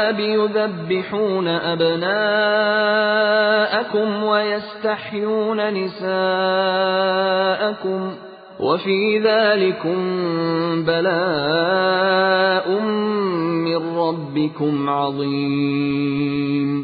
يذبحون أبناءكم ويستحيون نساءكم وفي ذلكم بلاء من ربكم عظيم۔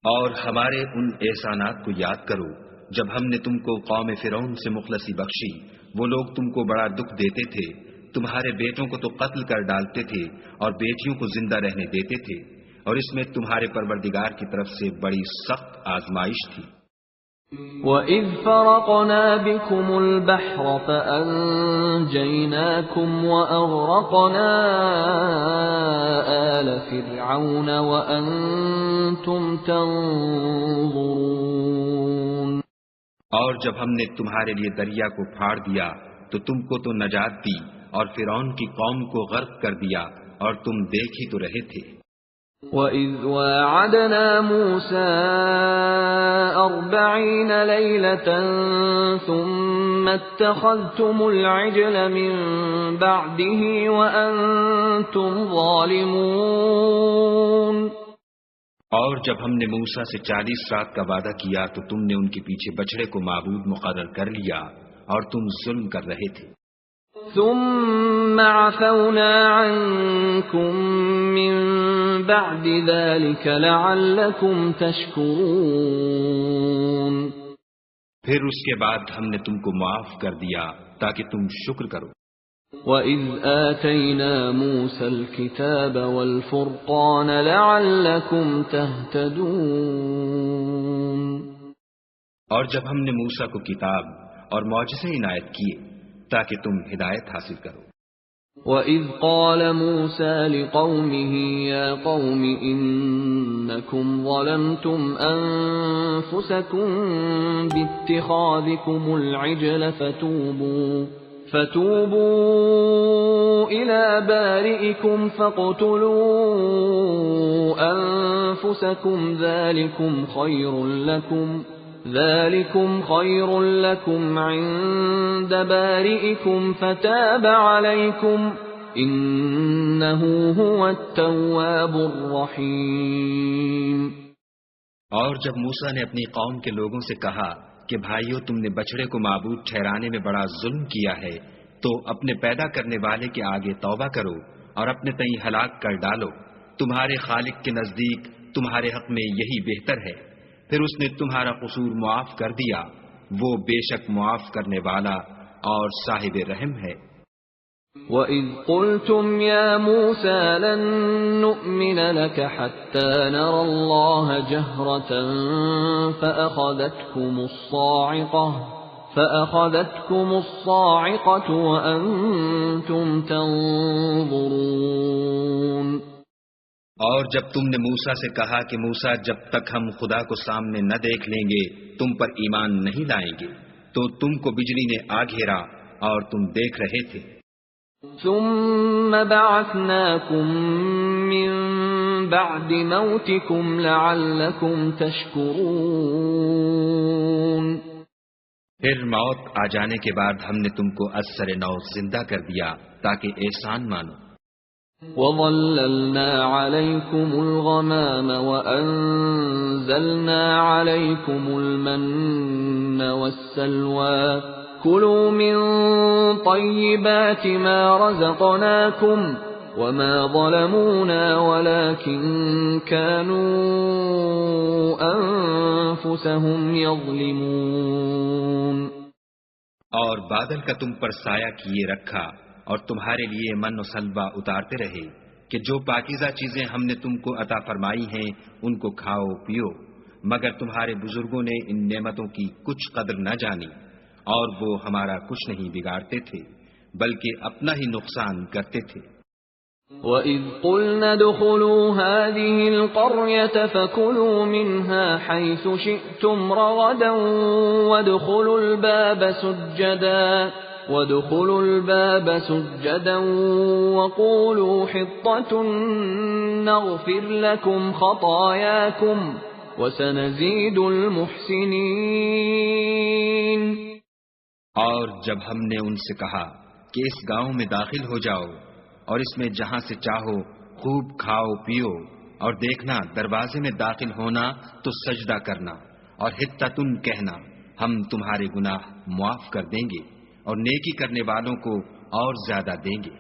اور ہمارے ان احسانات کو یاد کرو جب ہم نے تم کو قوم فرعون سے مخلصی بخشی۔ وہ لوگ تم کو بڑا دکھ دیتے تھے، تمہارے بیٹوں کو تو قتل کر ڈالتے تھے اور بیٹیوں کو زندہ رہنے دیتے تھے، اور اس میں تمہارے پروردگار کی طرف سے بڑی سخت آزمائش تھی۔ وَإِذْ فَرَقْنَا بِكُمُ الْبَحْرَ فَأَنْجَيْنَاكُمْ وَأَغْرَقْنَا آلَ فِرْعَوْنَ وَأَنْتُمْ تَنْظُرُونَ۔ اور جب ہم نے تمہارے لیے دریا کو پھاڑ دیا تو تم کو تو نجات دی اور فرعون کی قوم کو غرق کر دیا اور تم دیکھ ہی تو رہے تھے۔ وَإِذْ وَاعَدْنَا مُوسَىٰ 40 لَيْلَةً ثُمَّ اتَّخَذْتُمُ الْعِجْلَ مِن بَعْدِهِ وَأَنْتُمْ ظَالِمُونَ۔ اور جب ہم نے موسیٰ سے 40 رات کا وعدہ کیا تو تم نے ان کے پیچھے بچڑے کو معبود مقرر کر لیا اور تم ظلم کر رہے تھے۔ ثم عفونا عنكم من بعد ذلك لعلكم تشكرون۔ پھر اس کے بعد ہم نے تم کو معاف کر دیا تاکہ تم شکر کرو۔ وَإِذْ آتَيْنَا مُوسَى الْكِتَابَ وَالْفُرْقَانَ لَعَلَّكُمْ تَهْتَدُونَ۔ اور جب ہم نے موسیٰ کو کتاب اور معجزے عنایت کیے تاکہ تم ہدایت حاصل کرو۔ وَإِذْ قَالَ مُوسَى لِقَوْمِهِ يَا قَوْمِ إِنَّكُمْ ظَلَمْتُمْ أَنفُسَكُمْ بِاتِّخَاذِكُمُ الْعِجْلَ فتوبوا إلى بارئكم فاقتلوا أنفسكم ذلكم خير لكم عند بارئكم فتاب عليكم إنه هو التواب الرحيم۔ اور جب موسیٰ نے اپنی قوم کے لوگوں سے کہا کہ بھائیو تم نے بچڑے کو معبود ٹھہرانے میں بڑا ظلم کیا ہے تو اپنے پیدا کرنے والے کے آگے توبہ کرو اور اپنے تئیں ہلاک کر ڈالو، تمہارے خالق کے نزدیک تمہارے حق میں یہی بہتر ہے۔ پھر اس نے تمہارا قصور معاف کر دیا، وہ بے شک معاف کرنے والا اور صاحب رحم ہے۔ وَإِذْ قُلْتُمْ يَا مُوسَىٰ لَن نُّؤْمِنَ لَكَ حَتَّىٰ نَرَى اللَّهَ جَهْرَةً فَأَخَذَتْكُمُ الصَّاعِقَةُ وَأَنْتُمْ تَنظُرُونَ۔ اور جب تم نے موسیٰ سے کہا کہ موسیٰ جب تک ہم خدا کو سامنے نہ دیکھ لیں گے تم پر ایمان نہیں لائیں گے، تو تم کو بجلی نے آ گھیرا اور تم دیکھ رہے تھے۔ ثم بعثناكم من بعد موتكم لعلكم تشكرون۔ پھر موت آ جانے کے بعد ہم نے تم کو از سر نو زندہ کر دیا تاکہ احسان مانو۔ وَظَلَّلْنَا عَلَيْكُمُ الْغَمَامَ وَأَنزَلْنَا عَلَيْكُمُ الْمَنَّ وَالسَّلْوَىٰ كُلُوا مِن طَيِّبَاتِ مَا رَزَقْنَاكُمْ وَمَا ظَلَمُونَا وَلَٰكِن كَانُوا أَنفُسَهُمْ يَظْلِمُونَ۔ اور بادل کا تم پر سایہ کیے رکھا اور تمہارے لیے من و سلوہ اتارتے رہے کہ جو پاکیزہ چیزیں ہم نے تم کو عطا فرمائی ہیں ان کو کھاؤ پیو، مگر تمہارے بزرگوں نے ان نعمتوں کی کچھ قدر نہ جانی اور وہ ہمارا کچھ نہیں بگاڑتے تھے بلکہ اپنا ہی نقصان کرتے تھے۔ وَإِذْ قُلْنَا ادْخُلُوا هَٰذِهِ الْقَرْيَةَ فَكُلُوا مِنْهَا حَيْثُ شِئْتُمْ رَغَدًا وَادْخُلُوا الْبَابَ سُجَّدًا وَقُولُوا حِطَّةٌ نَّغْفِرْ لَكُمْ خَطَايَاكُمْ وَسَنَزِيدُ الْمُحْسِنِينَ۔ اور جب ہم نے ان سے کہا کہ اس گاؤں میں داخل ہو جاؤ اور اس میں جہاں سے چاہو خوب کھاؤ پیو، اور دیکھنا دروازے میں داخل ہونا تو سجدہ کرنا اور حتتن کہنا، ہم تمہارے گناہ معاف کر دیں گے اور نیکی کرنے والوں کو اور زیادہ دیں گے۔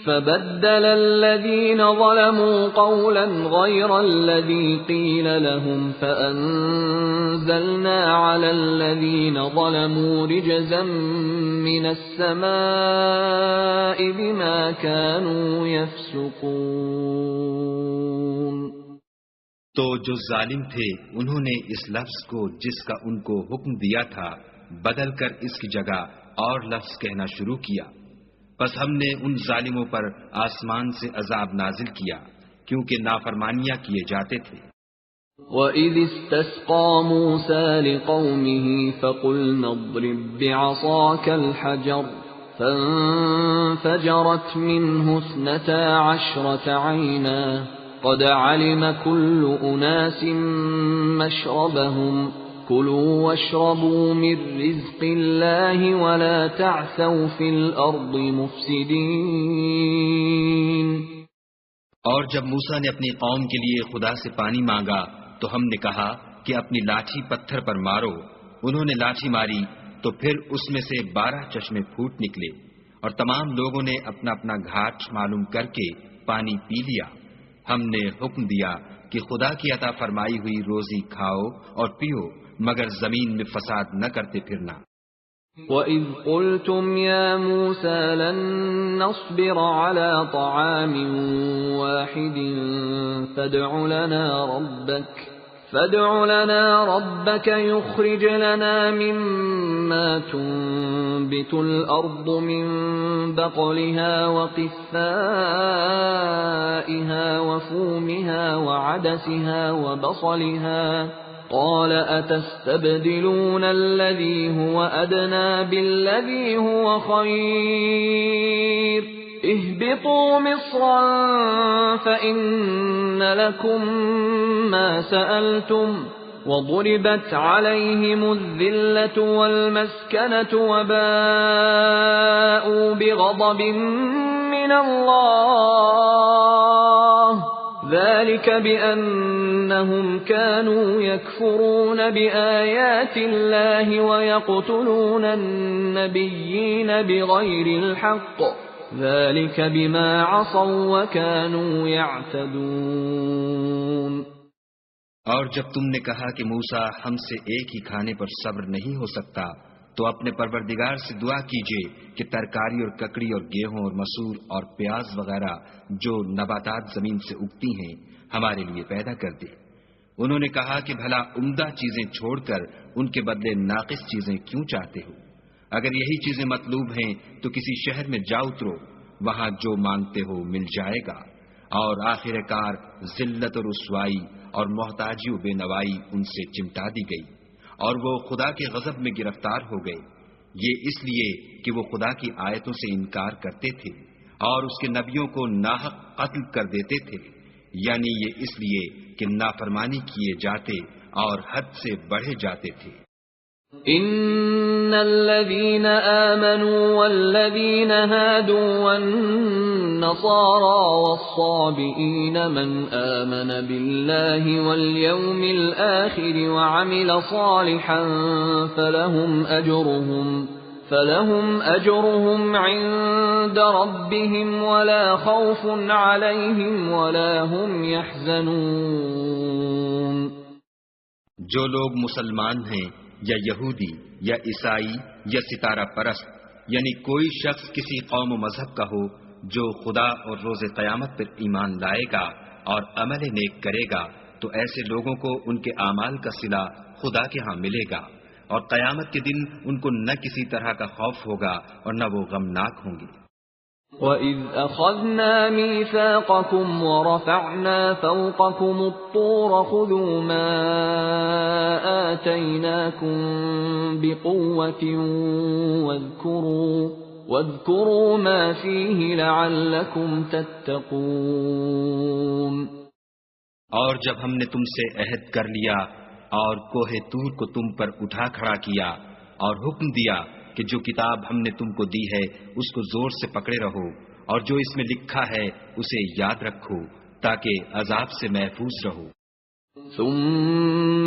فبدل الذين ظلموا قولا غير الذي قيل لهم فأنزلنا على الذين ظلموا رجزا من السماء بما كانوا يفسقون۔ تو جو ظالم تھے انہوں نے اس لفظ کو جس کا ان کو حکم دیا تھا بدل کر اس کی جگہ اور لفظ کہنا شروع کیا، پس ہم نے ان ظالموں پر آسمان سے عذاب نازل کیا کیونکہ نافرمانیاں کیے جاتے تھے۔ وَإِذِ اسْتَسْقَى مُوسَى لِقَوْمِهِ فَقُلْنَا اضْرِب بِّعَصَاكَ الْحَجَرَ فَانفَجَرَتْ مِنْهُ 12 عَيْنًا قَدْ عَلِمَ كُلُّ أُنَاسٍ مَّشْرَبَهُمْ كُلُوا وَاشْرَبُوا مِن رِّزْقِ اللَّهِ وَلَا تَعْثَوْا فِي الْأَرْضِ مُفْسِدِينَ۔ اور جب موسیٰ نے اپنی قوم کے لیے خدا سے پانی مانگا تو ہم نے کہا کہ اپنی لاٹھی پتھر پر مارو۔ انہوں نے لاٹھی ماری تو پھر اس میں سے 12 چشمے پھوٹ نکلے، اور تمام لوگوں نے اپنا اپنا گھاٹ معلوم کر کے پانی پی لیا۔ ہم نے حکم دیا کہ خدا کی عطا فرمائی ہوئی روزی کھاؤ اور پیو، مگر زمین میں فساد نہ کرتے پھرنا۔ وَإِذْ قُلْتُمْ يَا مُوسَى لَن نَّصْبِرَ عَلَى طَعَامٍ وَاحِدٍ فَادْعُ لَنَا رَبَّكَ يُخْرِجْ لَنَا مِمَّا تُنبِتُ الْأَرْضُ مِن بَقْلِهَا وَقِثَّائِهَا وَفُومِهَا وَعَدَسِهَا وَبَصَلِهَا قَالَ أَتَسْتَبْدِلُونَ الَّذِي هُوَ أَدْنَىٰ بِالَّذِي هُوَ خَيْرٌ اهْبِطُوا مِصْرًا فَإِنَّ لَكُم مَّا سَأَلْتُمْ وَضُرِبَتْ عَلَيْهِمُ الذِّلَّةُ وَالْمَسْكَنَةُ وَبَاءُوا بِغَضَبٍ مِّنَ اللَّهِ ذَلِكَ بِأَنَّهُمْ كَانُوا يَكْفُرُونَ بِآيَاتِ اللَّهِ وَيَقْتُلُونَ النَّبِيِّينَ بِغَيْرِ الْحَقِّ ذَلِكَ بِمَا عَصَوْا وَكَانُوا يَعْتَدُونَ۔ اور جب تم نے کہا کہ موسیٰ ہم سے ایک ہی کھانے پر صبر نہیں ہو سکتا تو اپنے پروردگار سے دعا کیجئے کہ ترکاری اور ککڑی اور گیہوں اور مسور اور پیاز وغیرہ جو نباتات زمین سے اگتی ہیں ہمارے لیے پیدا کر دے۔ انہوں نے کہا کہ بھلا عمدہ چیزیں چھوڑ کر ان کے بدلے ناقص چیزیں کیوں چاہتے ہو؟ اگر یہی چیزیں مطلوب ہیں تو کسی شہر میں جا اترو، وہاں جو مانگتے ہو مل جائے گا۔ اور آخر کار ذلت اور رسوائی اور محتاجی و بے نوائی ان سے چمٹا دی گئی، اور وہ خدا کے غضب میں گرفتار ہو گئے، یہ اس لیے کہ وہ خدا کی آیتوں سے انکار کرتے تھے اور اس کے نبیوں کو ناحق قتل کر دیتے تھے، یعنی یہ اس لیے کہ نافرمانی کیے جاتے اور حد سے بڑھے جاتے تھے۔ ان الذين آمنوا والذين هادوا والنصارى والصابئين من آمن بالله واليوم الآخر وعمل صالحا فلهم أجرهم عند ربهم ولا خوف عليهم ولا هم يحزنون۔ جو لوگ مسلمان ہیں یا یہودی یا عیسائی یا ستارہ پرست، یعنی کوئی شخص کسی قوم و مذہب کا ہو جو خدا اور روز قیامت پر ایمان لائے گا اور عمل نیک کرے گا تو ایسے لوگوں کو ان کے اعمال کا صلہ خدا کے ہاں ملے گا، اور قیامت کے دن ان کو نہ کسی طرح کا خوف ہوگا اور نہ وہ غمناک ہوں گے۔ وَإِذْ أَخَذْنَا مِيثَاقَكُمْ وَرَفَعْنَا فَوْقَكُمُ الطُّورَ خُذُوا مَا آتَيْنَاكُمْ بِقُوَّةٍ وَاذْكُرُوا مَا فِيهِ لَعَلَّكُمْ تَتَّقُونَ۔ اور جب ہم نے تم سے عہد کر لیا اور کوہ طور کو تم پر اٹھا کھڑا کیا اور حکم دیا کہ جو کتاب ہم نے تم کو دی ہے اس کو زور سے پکڑے رہو اور جو اس میں لکھا ہے اسے یاد رکھو تاکہ عذاب سے محفوظ رہو۔ ثم